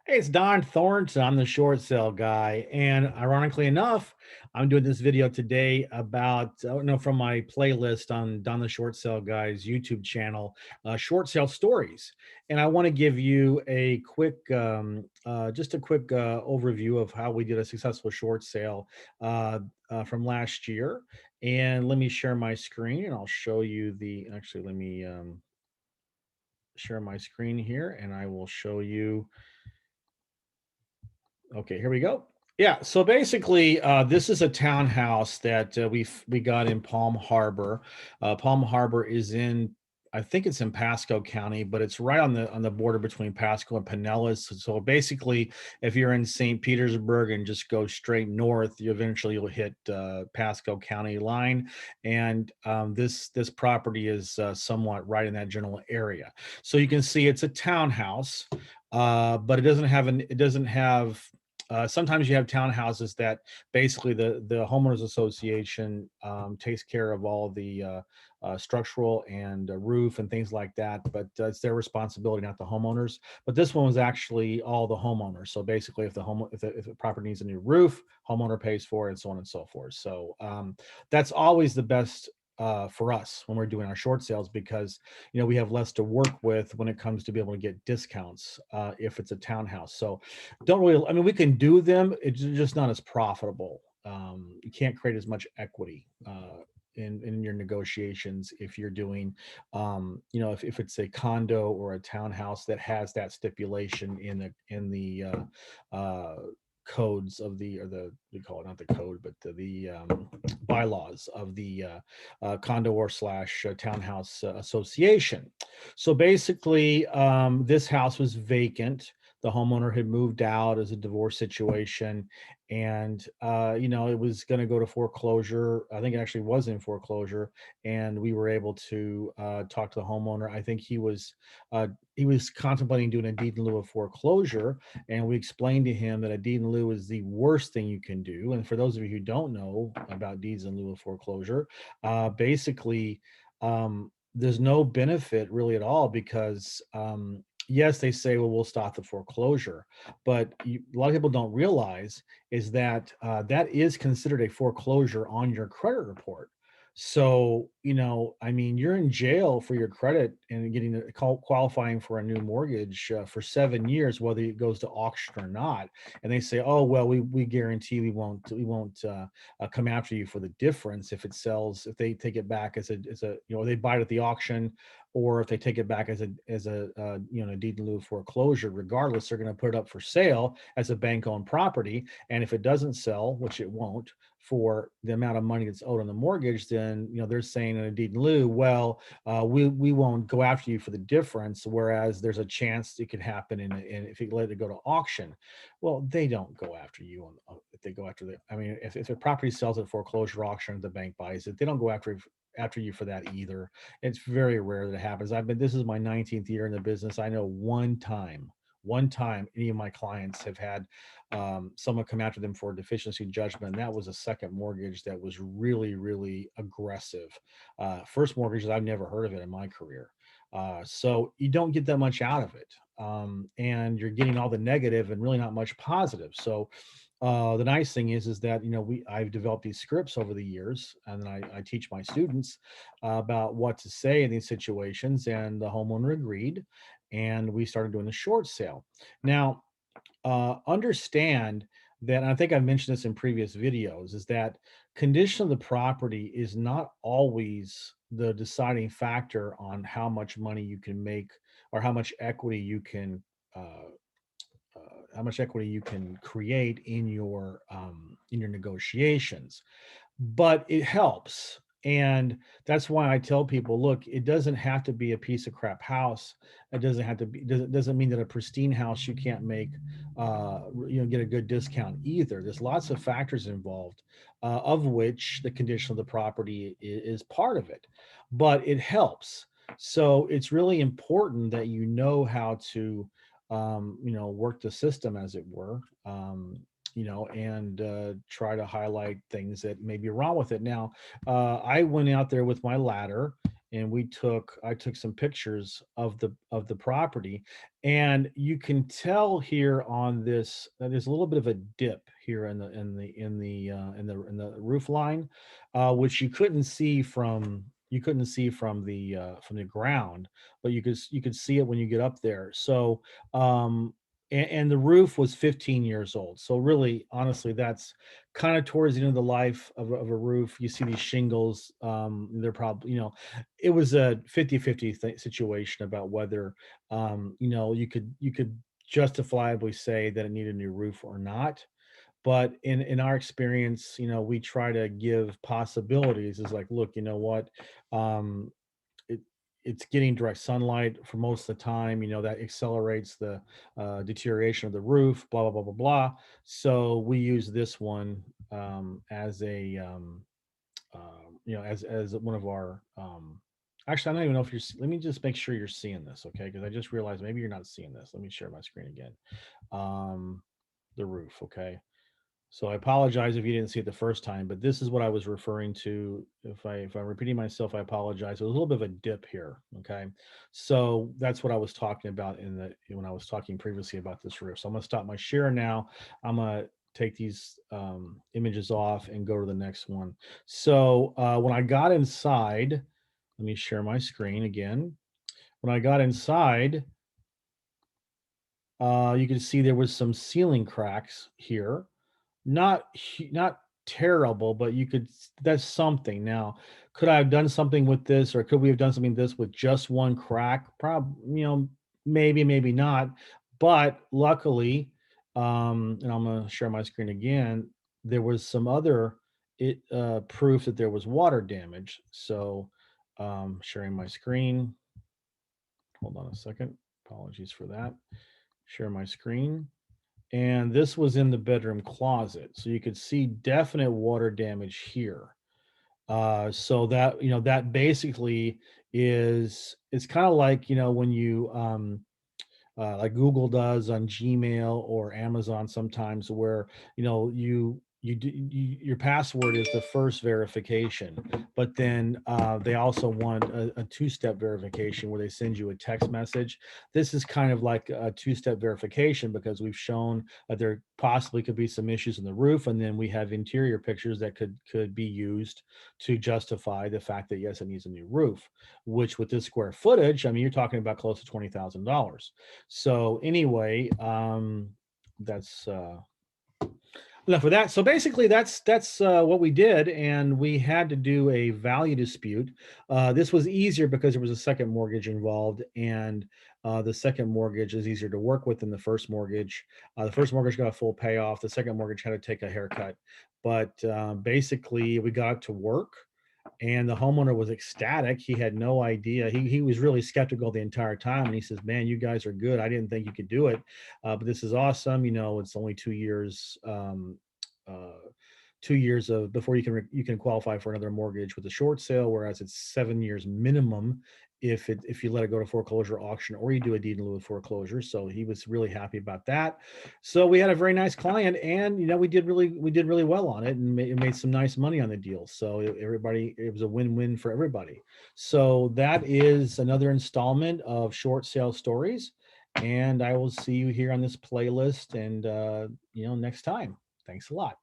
Hey, it's Don Thornton. I'm the short sale guy. And ironically enough, I'm doing this video today about, no, from my playlist on Don the Short Sale Guy's YouTube channel, short sale stories. And I want to give you a quick, just a quick overview of how we did a successful short sale from last year. And let me share my screen and I'll show you actually, let me share my screen here and I will show you. Okay, here we go. Yeah, so basically, this is a townhouse that we got in Palm Harbor. Palm Harbor is in, I think it's in Pasco County, but it's right on the border between Pasco and Pinellas. So basically, if you're in St. Petersburg and just go straight north, you'll hit Pasco County line, and this property is somewhat right in that general area. So you can see it's a townhouse, but it doesn't have sometimes you have townhouses that basically the homeowners association takes care of all the structural and roof and things like that, but it's their responsibility, not the homeowners. But this one was actually all the homeowners. So basically, if the property needs a new roof, homeowner pays for it, and so on and so forth. So that's always the best for us when we're doing our short sales, because we have less to work with when it comes to be able to get discounts if it's a townhouse. So don't really, I mean, we can do them, it's just not as profitable. You can't create as much equity in your negotiations if you're doing, if it's a condo or a townhouse that has that stipulation in the codes of the, or the, we call it not the code, but the bylaws of the condo or slash townhouse association. So basically, this house was vacant. The homeowner had moved out as a divorce situation, and it was going to go to foreclosure. I think it actually was in foreclosure, and we were able to talk to the homeowner. I think he was contemplating doing a deed in lieu of foreclosure, and we explained to him that a deed in lieu is the worst thing you can do. And for those of you who don't know about deeds in lieu of foreclosure, basically, there's no benefit really at all, because yes, they say, well, we'll stop the foreclosure, but a lot of people don't realize is that that is considered a foreclosure on your credit report. So, I mean, you're in jail for your credit and qualifying for a new mortgage for 7 years, whether it goes to auction or not. And they say, oh, well, we guarantee we won't come after you for the difference if it sells, if they take it back as a they buy it at the auction, or if they take it back as a deed in lieu of foreclosure. Regardless, they're going to put it up for sale as a bank-owned property, and if it doesn't sell, which it won't, for the amount of money that's owed on the mortgage, then they're saying in a deed in lieu, well, we won't go after you for the difference, whereas there's a chance it could happen in if you let it go to auction. Well, they don't go after you if they go after I mean, if a property sells at foreclosure auction, the bank buys it, they don't go after you for that either. It's very rare that it happens. This is my 19th year in the business. I know one time any of my clients have had someone come after them for a deficiency judgment, and that was a second mortgage that was really, really aggressive. First mortgages, I've never heard of it in my career. So you don't get that much out of it, and you're getting all the negative and really not much positive. So the nice thing is that I've developed these scripts over the years, and then I teach my students about what to say in these situations, and the homeowner agreed, and we started doing the short sale. Now, understand that, and I think I've mentioned this in previous videos, is that condition of the property is not always the deciding factor on how much money you can make, or uh, how much equity you can create in your negotiations. But it helps, and that's why I tell people, look, it doesn't have to be a piece of crap house. It doesn't have to be doesn't mean that a pristine house you can't make get a good discount either. There's lots of factors involved, of which the condition of the property is part of it, but it helps. So it's really important that you know how to work the system, as it were, and try to highlight things that may be wrong with it. Now, I went out there with my ladder and I took some pictures of the property, and you can tell here on this that there's a little bit of a dip here in the roof line, which you couldn't see from the ground, but you could see it when you get up there. So and the roof was 15 years old. So really, honestly, that's kind of towards the end of the life of a roof. You see these shingles, they're probably, it was a 50-50 situation about whether, you could justifiably say that it needed a new roof or not. But in our experience, we try to give possibilities. Is like, look, you know what, um, it it's getting direct sunlight for most of the time. That accelerates the deterioration of the roof. Blah blah blah blah blah. So we use this one as a as one of our. Actually, I don't even know if Let me just make sure you're seeing this, okay? Because I just realized maybe you're not seeing this. Let me share my screen again. Um, the roof, okay? So I apologize if you didn't see it the first time, but this is what I was referring to. If I'm repeating myself, I apologize. There's a little bit of a dip here. Okay. So that's what I was talking about when I was talking previously about this roof. So I'm gonna stop my share now. I'm gonna take these images off and go to the next one. So when I got inside, let me share my screen again. When I got inside, you can see there was some ceiling cracks here, not terrible, but that's something. Now, could I have done something with this, or could we have done something with this with just one crack? Maybe, maybe not. But luckily, and I'm gonna share my screen again. There was some other proof that there was water damage. So, sharing my screen. Hold on a second. Apologies for that. Share my screen, and this was in the bedroom closet, so you could see definite water damage here. So that that basically is it's kind of like when you like Google does on Gmail or Amazon sometimes, where your password is the first verification, but then they also want a two-step verification where they send you a text message. This is kind of like a two-step verification because we've shown that there possibly could be some issues in the roof, and then we have interior pictures that could be used to justify the fact that yes, it needs a new roof. Which with this square footage, I mean, you're talking about close to $20,000. So anyway, that's enough of that. So basically, that's what we did, and we had to do a value dispute. This was easier because there was a second mortgage involved, and the second mortgage is easier to work with than the first mortgage. The first mortgage got a full payoff. The second mortgage had to take a haircut, but basically, we got to work, and the homeowner was ecstatic. He had no idea. He was really skeptical the entire time. And he says, "Man, you guys are good. I didn't think you could do it, but this is awesome. It's only 2 years, 2 years of before you can qualify for another mortgage with a short sale, whereas it's 7 years minimum if you let it go to foreclosure auction or you do a deed in lieu of foreclosure." So he was really happy about that. So we had a very nice client, and we did really well on it, and made some nice money on the deal. So it was a win-win for everybody. So that is another installment of Short Sale Stories, and I will see you here on this playlist and next time. Thanks a lot.